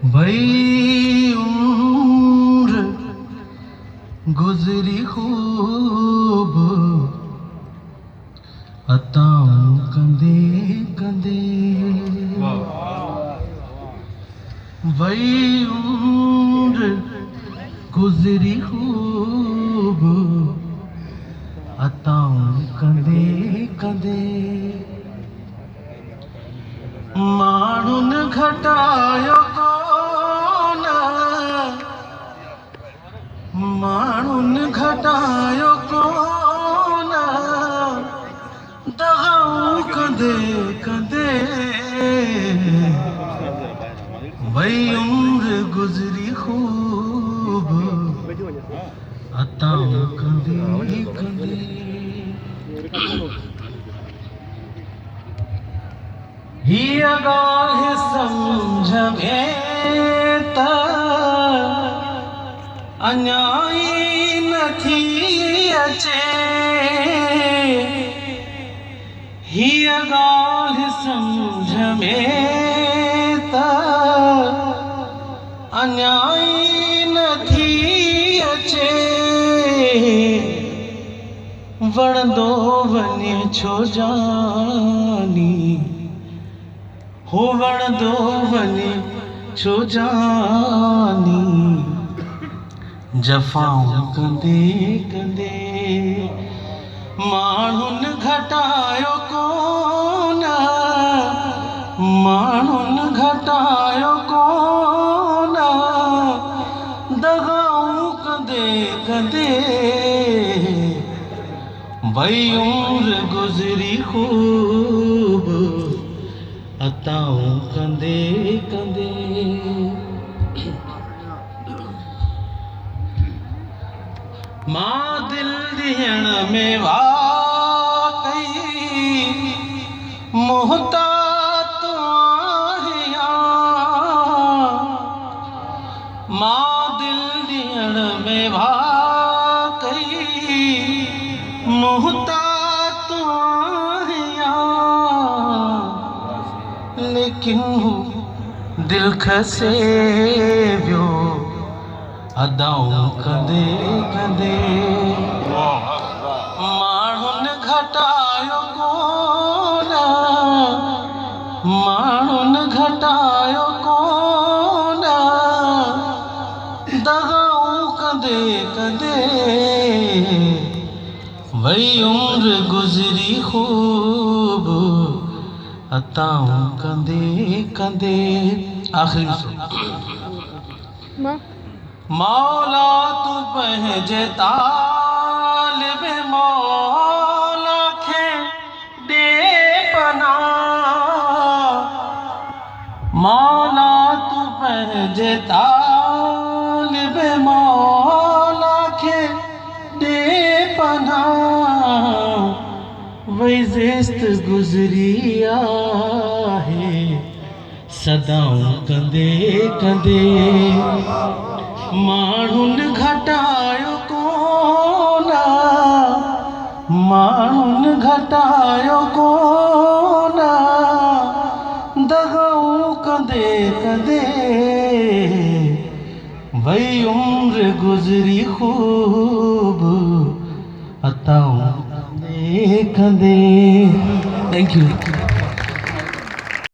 भई उम्र गुजरी खूब, अताऊं कंदे कंदे। भई उम्र गुजरी खूब, अताऊं कंदे कंदे। माण्हुन घटायो कोन, माण्हुन घटायो कोन, दगाऊं कंदे कंदे। भई उम्र गुजरी खूब, अताऊं कंदे कंदे। हीअ ॻाल्हि सम्झ में त अञा ई नथी अचे। हीअ ॻाल्हि सम्झ में त अञा ई नथी अचे। वणंदो वञे छो जानी, हो वणंदो वञे छो जानी, जफ़ाऊं कंदे कंदे। माण्हुन घटायो कोन, माण्हुन घटायो कोन, दगाऊं कंदे कंदे। भई उम्र गुजरी खूब, अताऊं कंदे कंदे। मां दिल ॾियण में वाकई मुहतात आहियां। मां दिल ॾियण में वाकई मुहतात आहियां। लेकिन दिल खसे वियो, अदाऊं कंदे कंदे। माण्हुन घटायो कोन, माण्हुन घटायो कोन, दगाऊं कंदे कंदे। भई उम्र गुजरी खूब, अताऊं कंदे कंदे। आखिरी मौला तू पंहिंजे तालिबे मौला खे ॾे पनाह। मौला तू पंहिंजे तालिबे मौला खे ॾे पनाह। वही ज़िस्त गुजरी आहे, सदाऊं कंदे कंदे। माण्हुन घटायो कोन, माण्हुन घटायो कोन, दगाऊं कंदे कंदे। भई उम्र गुजरी खूब, अताऊं कंदे कंदे। Thank you.